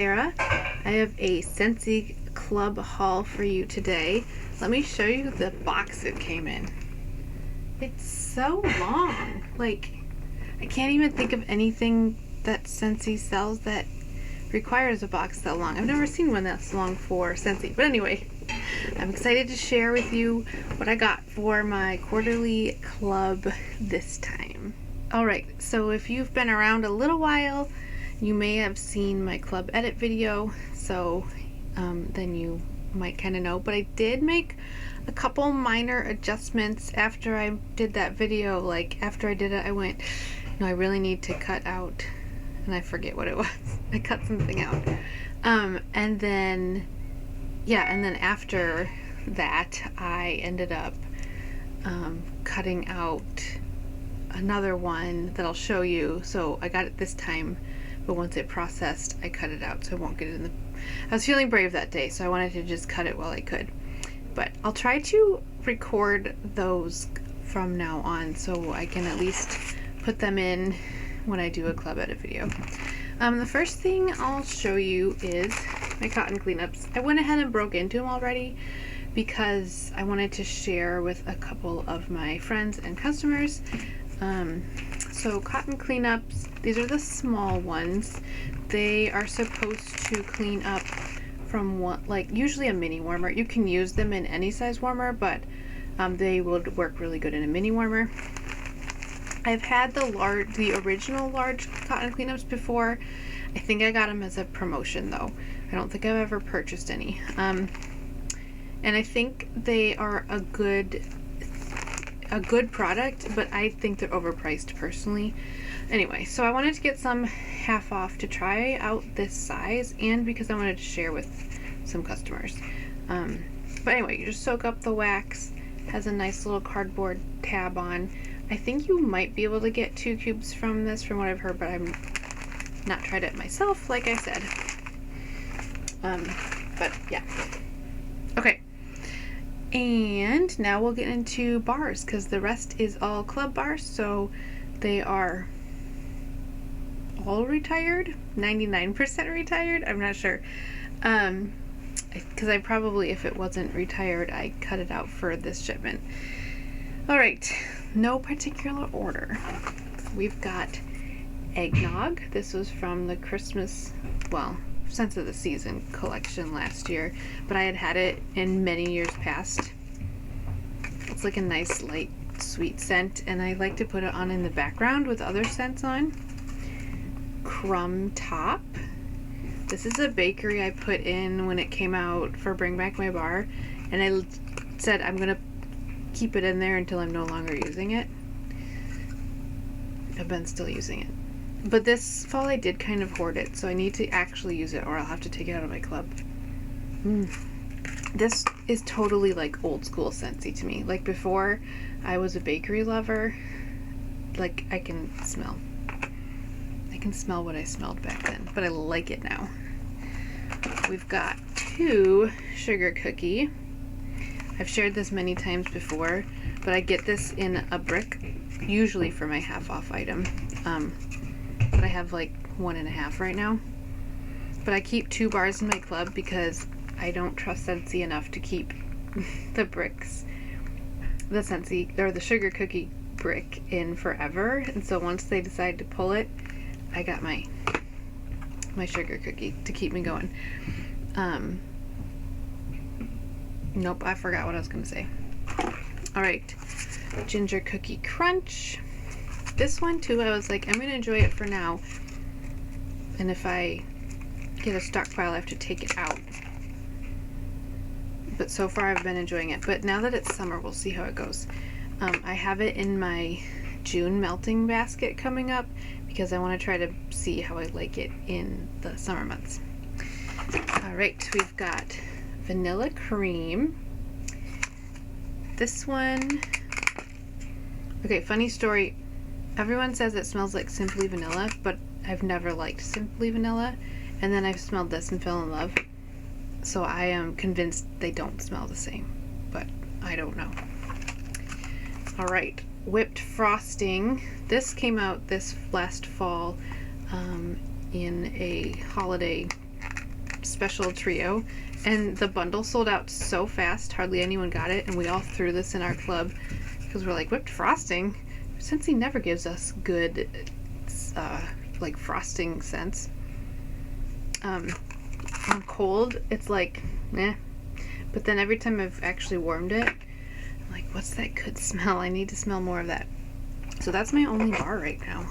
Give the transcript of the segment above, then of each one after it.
Sarah. I have a Scentsy Club haul for you today. Let me show you the box it came in. It's so long. Like, I can't even think of anything that Scentsy sells that requires a box that long. I've never seen one that's long for Scentsy. But anyway, I'm excited to share with you what I got for my quarterly club this time. Alright, so if you've been around a little while, you may have seen my club edit video, so then you might kind of know. But I did make a couple minor adjustments after I did that video. Like, after I did it, I went, no, I really need to cut out, and I forget what it was. I cut something out. And then after that, I ended up cutting out another one that I'll show you. So I got it this time, but once it processed, I cut it out so I won't get it in the... I was feeling brave that day, so I wanted to just cut it while I could. But I'll try to record those from now on so I can at least put them in when I do a club edit video. The first thing I'll show you is my cotton cleanups. I went ahead and broke into them already because I wanted to share with a couple of my friends and customers. So cotton cleanups, these are the small ones. They are supposed to clean up from one, like usually a mini warmer. You can use them in any size warmer, but they would work really good in a mini warmer. I've had the original large cotton cleanups before. I think I got them as a promotion though. I don't think I've ever purchased any. And I think they are a good product, but I think they're overpriced personally. Anyway, so I wanted to get some half off to try out this size, and because I wanted to share with some customers. But anyway, you just soak up the wax. Has a nice little cardboard tab on. I think you might be able to get 2 cubes from this, from what I've heard, but I've not tried it myself, like I said. But yeah. Okay. And now we'll get into bars, because the rest is all club bars, so they are all retired, 99% retired, I'm not sure. Because I probably, if it wasn't retired, I cut it out for this shipment. Alright, no particular order. We've got eggnog. This was from the Christmas, well, Sense of the Season collection last year, but I had had it in many years past. It's like a nice light sweet scent, and I like to put it on in the background with other scents on. Crumb Top. This is a bakery I put in when it came out for Bring Back My Bar, and I said I'm gonna keep it in there until I'm no longer using it. I've been still using it. But this fall I did kind of hoard it, so I need to actually use it or I'll have to take it out of my club. This is totally like old school Scentsy to me. Like before I was a bakery lover, like I can smell what I smelled back then, but I like it now. We've got 2 sugar cookie. I've shared this many times before, but I get this in a brick, usually for my half off item. But I have like 1.5 right now. But I keep 2 bars in my club because I don't trust Scentsy enough to keep the bricks, the Scentsy or the sugar cookie brick in forever. And so once they decide to pull it, I got my sugar cookie to keep me going. Nope, I forgot what I was gonna say. Alright, ginger cookie crunch. This one too, I was like, I'm gonna enjoy it for now, and if I get a stockpile I have to take it out. But so far I've been enjoying it, but now that it's summer we'll see how it goes. I have it in my June melting basket coming up because I want to try to see how I like it in the summer months. Alright, we've got vanilla cream. This one, okay, funny story. Everyone says it smells like Simply Vanilla, but I've never liked Simply Vanilla, and then I've smelled this and fell in love. So I am convinced they don't smell the same, but I don't know. Alright, whipped frosting. This came out this last fall in a holiday special trio, and the bundle sold out so fast, hardly anyone got it, and we all threw this in our club because we're like, whipped frosting? Scentsy never gives us good like frosting scents. On cold, it's like, eh. But then every time I've actually warmed it, I'm like, what's that good smell? I need to smell more of that. So that's my only bar right now.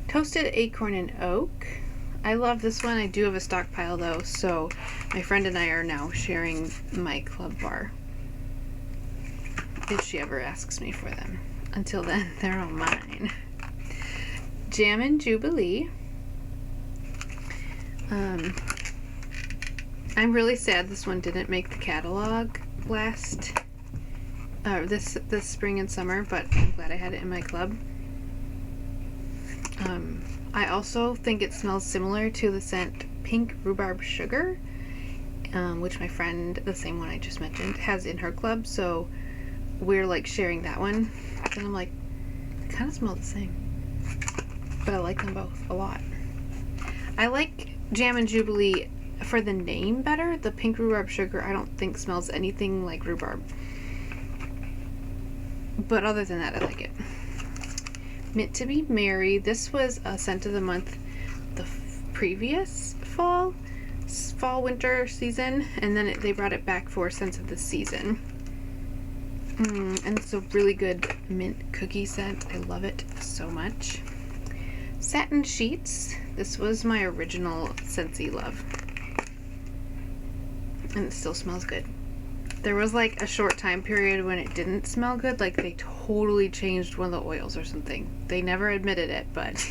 Toasted Acorn and Oak. I love this one. I do have a stockpile though, so my friend and I are now sharing my club bar, if she ever asks me for them. Until then, they're all mine. Jam and Jubilee. I'm really sad this one didn't make the catalog this spring and summer, but I'm glad I had it in my club. I also think it smells similar to the scent Pink Rhubarb Sugar, which my friend, the same one I just mentioned, has in her club, so we're like sharing that one. And I'm like, they kind of smell the same, but I like them both a lot. I like Jam and Jubilee for the name better. The Pink Rhubarb Sugar I don't think smells anything like rhubarb, but other than that I like it. Meant to Be Merry. This was a scent of the month the previous fall winter season, and then they brought it back for scents of the season. And it's a really good mint cookie scent. I love it so much. Satin Sheets. This was my original Scentsy love, and it still smells good. There was like a short time period when it didn't smell good, like they totally changed one of the oils or something. They never admitted it, but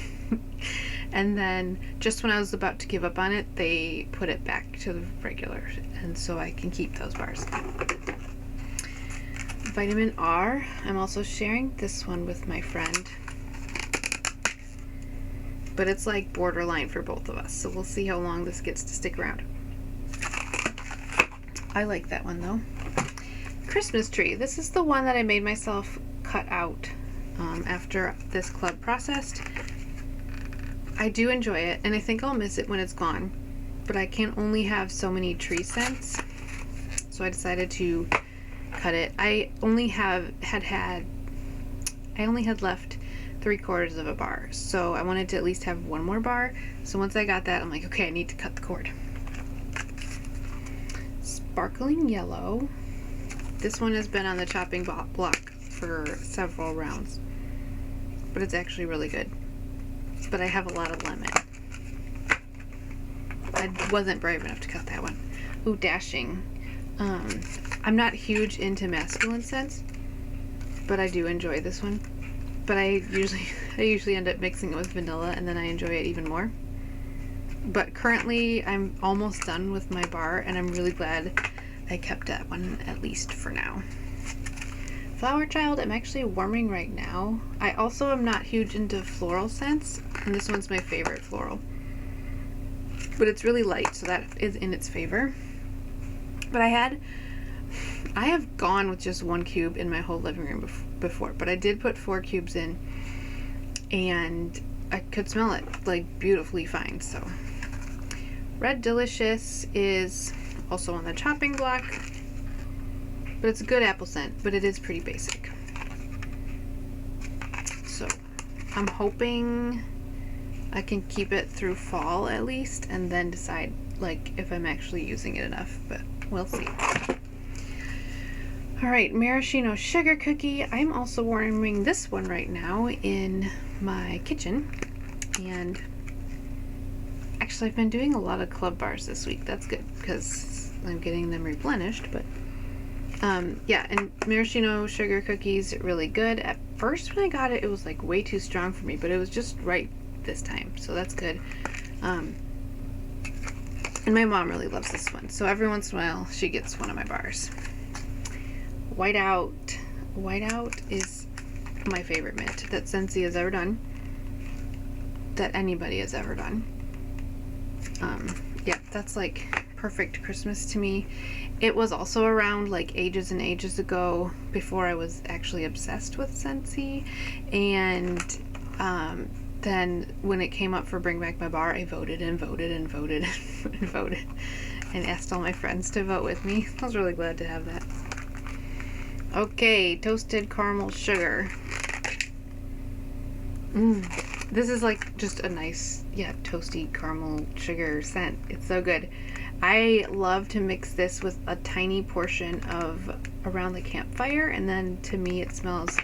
and then just when I was about to give up on it, they put it back to the regular, and so I can keep those bars. Vitamin R. I'm also sharing this one with my friend, but it's like borderline for both of us, so we'll see how long this gets to stick around. I like that one though. Christmas Tree. This is the one that I made myself cut out after this club processed. I do enjoy it, and I think I'll miss it when it's gone, but I can only have so many tree scents, so I decided to cut it. I only had left 3/4 of a bar, so I wanted to at least have one more bar. So once I got that, I'm like, okay, I need to cut the cord. Sparkling Yellow. This one has been on the chopping block for several rounds, but it's actually really good. But I have a lot of lemon. I wasn't brave enough to cut that one. Ooh, Dashing. I'm not huge into masculine scents, but I do enjoy this one. But I usually end up mixing it with vanilla, and then I enjoy it even more. But currently I'm almost done with my bar, and I'm really glad I kept that one at least for now. Flower Child, I'm actually warming right now. I also am not huge into floral scents, and this one's my favorite floral. But it's really light, so that is in its favor. But I have gone with just 1 cube in my whole living room before, but I did put 4 cubes in, and I could smell it like beautifully fine. So Red Delicious is also on the chopping block, but it's a good apple scent, but it is pretty basic. So I'm hoping I can keep it through fall at least, and then decide like if I'm actually using it enough, but we'll see. Alright, Maraschino Sugar Cookie. I'm also warming this one right now in my kitchen, and actually I've been doing a lot of club bars this week. That's good because I'm getting them replenished, but yeah, and Maraschino Sugar Cookies, really good. At first when I got it, it was like way too strong for me, but it was just right this time, so that's good. And my mom really loves this one, so every once in a while she gets one of my bars. Whiteout. Whiteout is my favorite mint that Scentsy has ever done, that anybody has ever done. Yeah, that's like perfect Christmas to me. It was also around like ages and ages ago, before I was actually obsessed with Scentsy, and then when it came up for Bring Back My Bar, I voted and voted and voted and voted and asked all my friends to vote with me. I was really glad to have that. Okay, toasted caramel sugar. This is like just a nice, toasty caramel sugar scent. It's so good. I love to mix this with a tiny portion of Around the Campfire, and then to me it smells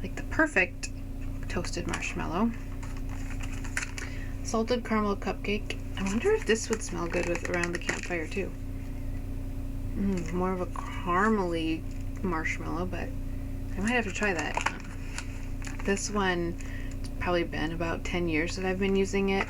like the perfect toasted marshmallow. Salted caramel cupcake. I wonder if this would smell good with Around the Campfire too. More of a caramely marshmallow, but I might have to try that. This one, it's probably been about 10 years that I've been using it.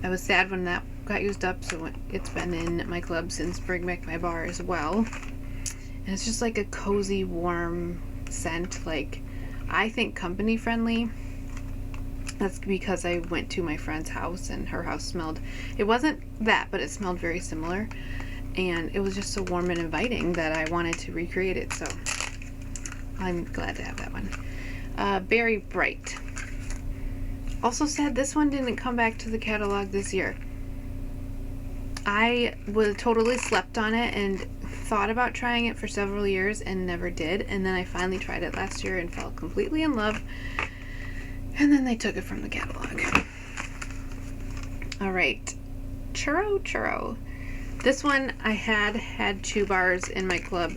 I was sad when that got used up, so it's been in my club since Bring Back My Bar as well. And it's just like a cozy, warm scent. Like, I think company friendly. That's because I went to my friend's house and her house smelled, it wasn't that, but it smelled very similar. And it was just so warm and inviting that I wanted to recreate it, so I'm glad to have that one. Berry Bright. Also sad this one didn't come back to the catalog this year. I was totally slept on it and thought about trying it for several years and never did, and then I finally tried it last year and fell completely in love, and then they took it from the catalog. Alright, Churro. This one, I had 2 bars in my club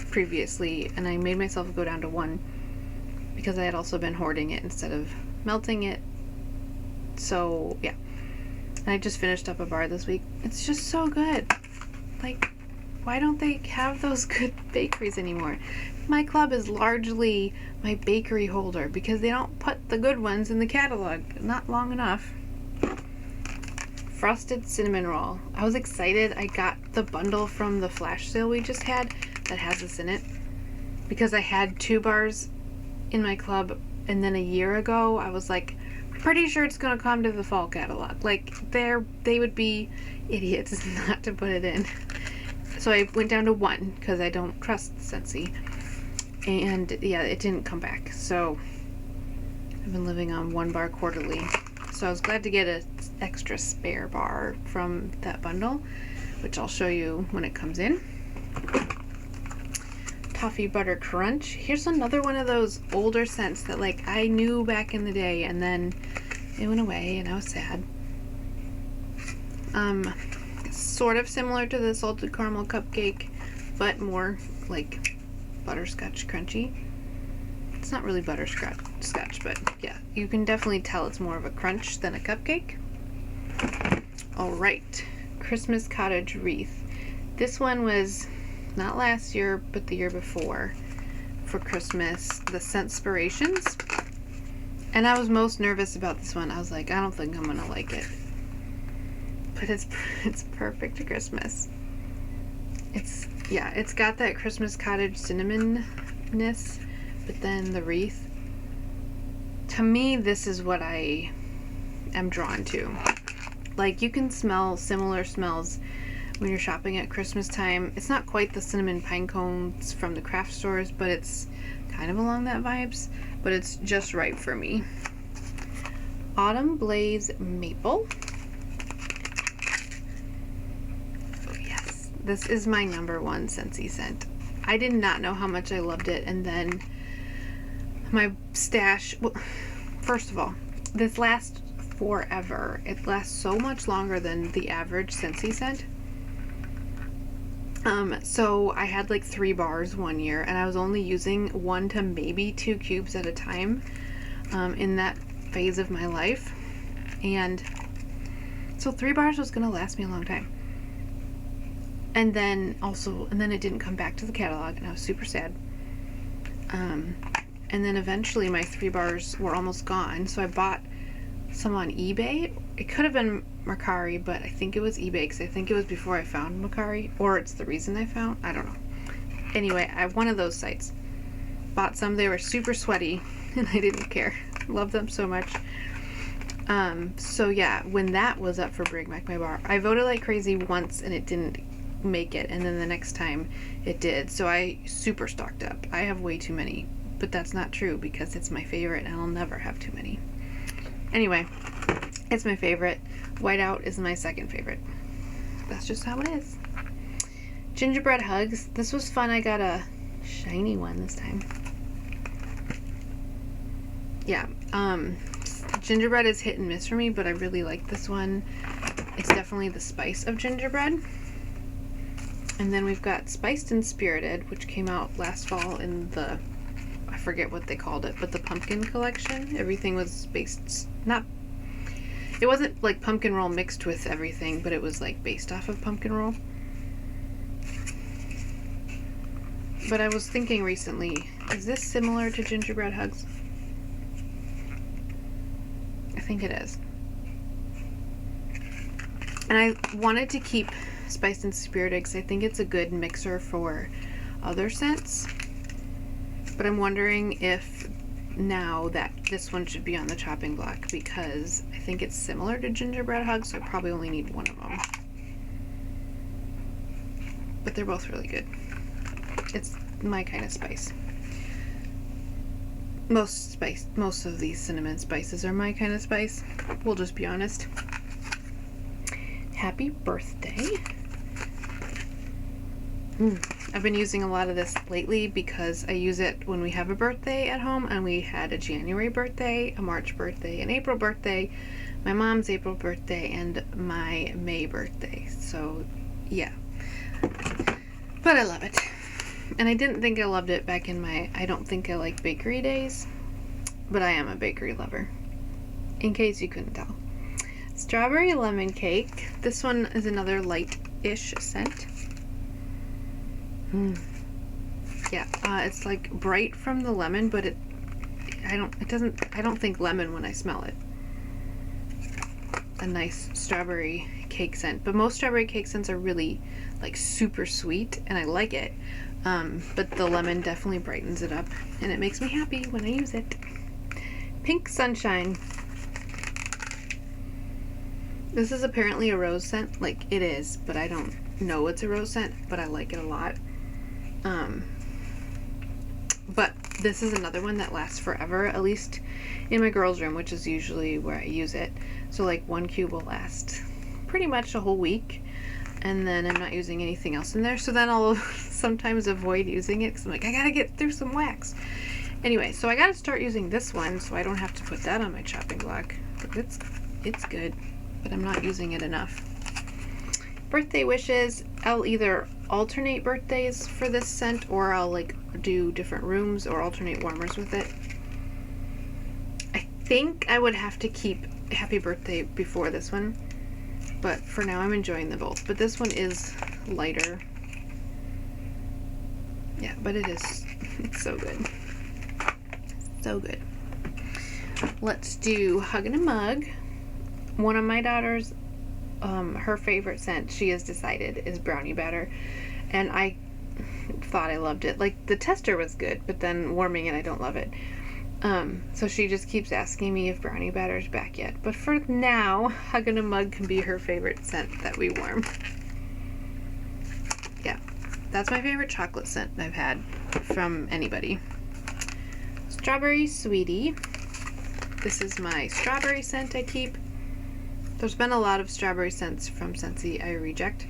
previously, and I made myself go down to 1 because I had also been hoarding it instead of melting it. So, yeah. And I just finished up a bar this week. It's just so good. Like, why don't they have those good bakeries anymore? My club is largely my bakery holder because they don't put the good ones in the catalog. Not long enough. Frosted cinnamon roll. I was excited. I got the bundle from the flash sale we just had that has this in it because I had 2 bars in my club, and then a year ago I was like, pretty sure it's gonna come to the fall catalog. Like, they would be idiots not to put it in. So I went down to 1 because I don't trust Scentsy, and yeah, it didn't come back. So I've been living on 1 bar quarterly. So I was glad to get an extra spare bar from that bundle, which I'll show you when it comes in. Toffee Butter Crunch. Here's another one of those older scents that, like, I knew back in the day, and then it went away and I was sad. Sort of similar to the salted caramel cupcake, but more like butterscotch crunchy. It's not really butterscotch, but yeah, you can definitely tell it's more of a crunch than a cupcake. Alright, Christmas Cottage Wreath. This one was not last year, but the year before for Christmas, the Scentspirations. And I was most nervous about this one. I was like, I don't think I'm gonna like it. But it's perfect to Christmas. It's got that Christmas cottage cinnamon-ness, but then the wreath. To me, this is what I am drawn to. Like, you can smell similar smells when you're shopping at Christmas time. It's not quite the cinnamon pine cones from the craft stores, but it's kind of along that vibes, but it's just right for me. Autumn Blaze Maple. Oh yes, this is my #1 Scentsy scent. I did not know how much I loved it, and then my stash, well, first of all, this lasts forever. It lasts so much longer than the average Scentsy scent. So I had like 3 bars one year, and I was only using 1 to maybe 2 cubes at a time in that phase of my life, and so 3 bars was gonna last me a long time. And then it didn't come back to the catalog, and I was super sad. And then eventually my 3 bars were almost gone, so I bought some on eBay. It could have been Mercari, but I think it was eBay because I think it was before I found Mercari, or it's the reason I found, I don't know. Anyway, I have one of those sites. Bought some. They were super sweaty and I didn't care. Love them so much. So yeah, when that was up for Bring Back My Bar, I voted like crazy once and it didn't make it, and then the next time it did. So I super stocked up. I have way too many, but that's not true because it's my favorite and I'll never have too many. Anyway, it's my favorite. Whiteout is my second favorite. That's just how it is. Gingerbread Hugs. This was fun. I got a shiny one this time. Yeah, gingerbread is hit and miss for me, but I really like this one. It's definitely the spice of gingerbread. And then we've got Spiced and Spirited, which came out last fall in the, I forget what they called it, but the pumpkin collection. Everything was based, it wasn't like pumpkin roll mixed with everything, but it was like based off of pumpkin roll. But I was thinking recently, is this similar to Gingerbread Hugs? I think it is. And I wanted to keep Spiced and Spirited because I think it's a good mixer for other scents. But I'm wondering if now that this one should be on the chopping block because I think it's similar to Gingerbread Hugs, so I probably only need one of them. But they're both really good. It's my kind of spice. Most of these cinnamon spices are my kind of spice. We'll just be honest. Happy birthday. I've been using a lot of this lately because I use it when we have a birthday at home, and we had a January birthday, a March birthday, an April birthday, my mom's April birthday, and my May birthday. So yeah. But I love it. And I didn't think I loved it back in my I don't think I like bakery days, but I am a bakery lover, in case you couldn't tell. Strawberry Lemon Cake. This one is another light-ish scent. Yeah, it's like bright from the lemon, but I don't think lemon when I smell it. A nice strawberry cake scent, but most strawberry cake scents are really like super sweet, and I like it. But the lemon definitely brightens it up, and it makes me happy when I use it. Pink Sunshine. This is apparently a rose scent. Like, it is, but I don't know it's a rose scent, but I like it a lot. But this is another one that lasts forever, at least in my girls' room, which is usually where I use it. So like one cube will last pretty much a whole week, and then I'm not using anything else in there. So then I'll sometimes avoid using it because I'm like, I gotta get through some wax. Anyway, so I gotta start using this one so I don't have to put that on my chopping block. But it's good, but I'm not using it enough. Birthday wishes. I'll either alternate birthdays for this scent, or I'll like do different rooms or alternate warmers with it. I think I would have to keep Happy Birthday before this one, but for now I'm enjoying them both. But this one is lighter. Yeah, but it's so good. So good. Let's do Huggin' a Mug. One of my daughters, her favorite scent, she has decided, is brownie batter, and I thought I loved it. Like, the tester was good, but then warming it, I don't love it. So she just keeps asking me if brownie batter's back yet. But for now, Huggin' a Mug can be her favorite scent that we warm. Yeah, that's my favorite chocolate scent I've had from anybody. Strawberry Sweetie. This is my strawberry scent I keep. There's been a lot of strawberry scents from Scentsy I reject.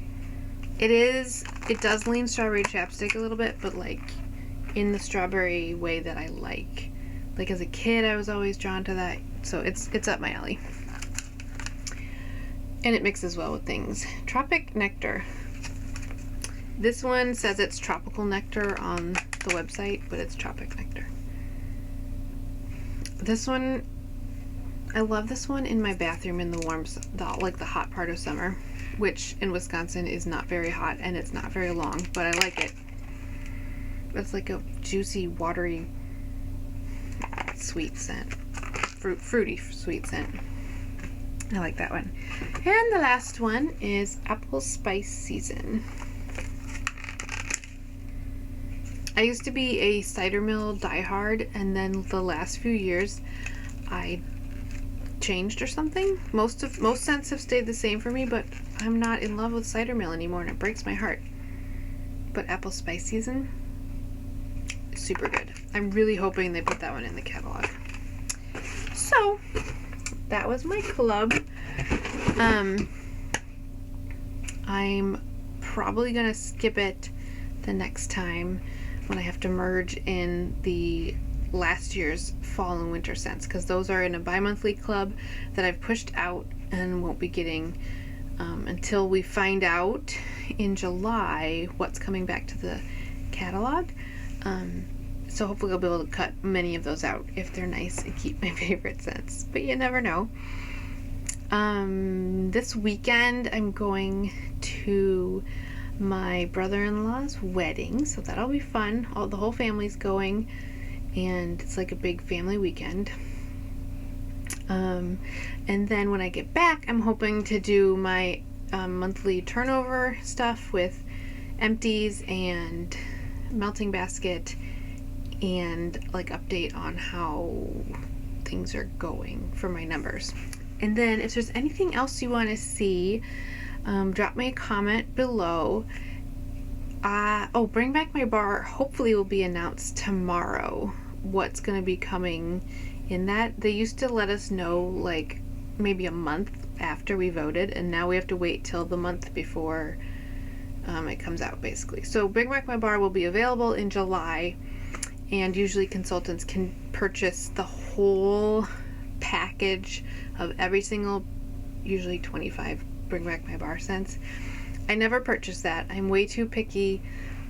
It does lean strawberry chapstick a little bit, but like in the strawberry way that I like. Like as a kid, I was always drawn to that, so it's up my alley. And it mixes well with things. Tropic Nectar. This one says it's tropical nectar on the website, but it's Tropic Nectar. This one, I love this one in my bathroom in the the hot part of summer, which in Wisconsin is not very hot and it's not very long, but I like it. It's like a juicy, watery, sweet scent. Fruity sweet scent. I like that one. And the last one is Apple Spice Season. I used to be a cider mill diehard, and then the last few years I changed or something. Most scents have stayed the same for me, but I'm not in love with cider mill anymore, and it breaks my heart. But Apple Spice Season, super good. I'm really hoping they put that one in the catalog. So that was my club. I'm probably gonna skip it the next time when I have to merge in the last year's fall and winter scents, because those are in a bi-monthly club that I've pushed out and won't be getting until we find out in July what's coming back to the catalog. So hopefully I'll be able to cut many of those out if they're nice and keep my favorite scents, but you never know. This weekend I'm going to my brother-in-law's wedding, so that'll be fun. The whole family's going, and it's like a big family weekend. And then when I get back, I'm hoping to do my monthly turnover stuff with empties and melting basket, and like update on how things are going for my numbers. And then if there's anything else you want to see, drop me a comment below. Bring Back My Bar hopefully will be announced tomorrow what's going to be coming in that. They used to let us know like maybe a month after we voted, and now we have to wait till the month before it comes out, basically. So Bring Back My Bar will be available in July, and usually consultants can purchase the whole package of every single, usually 25 Bring Back My Bar scents. I never purchase that. I'm way too picky.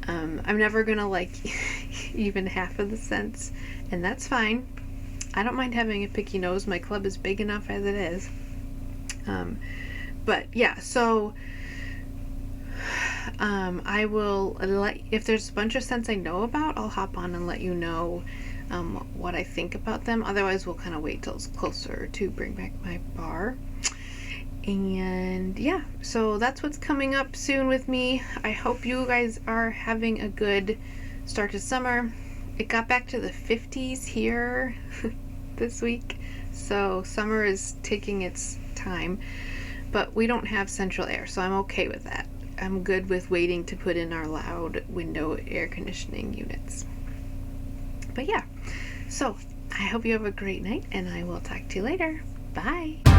I'm never gonna like even half of the scents, and that's fine. I don't mind having a picky nose. My club is big enough as it is. But yeah, so I will if there's a bunch of scents I know about, I'll hop on and let you know what I think about them. Otherwise, we'll kind of wait till it's closer to Bring Back My Bar. And yeah, so that's what's coming up soon with me. I hope you guys are having a good start to summer. It got back to the 50s here this week, so summer is taking its time, but we don't have central air, so I'm okay with that. I'm good with waiting to put in our loud window air conditioning units. But yeah, so I hope you have a great night, and I will talk to you later. Bye.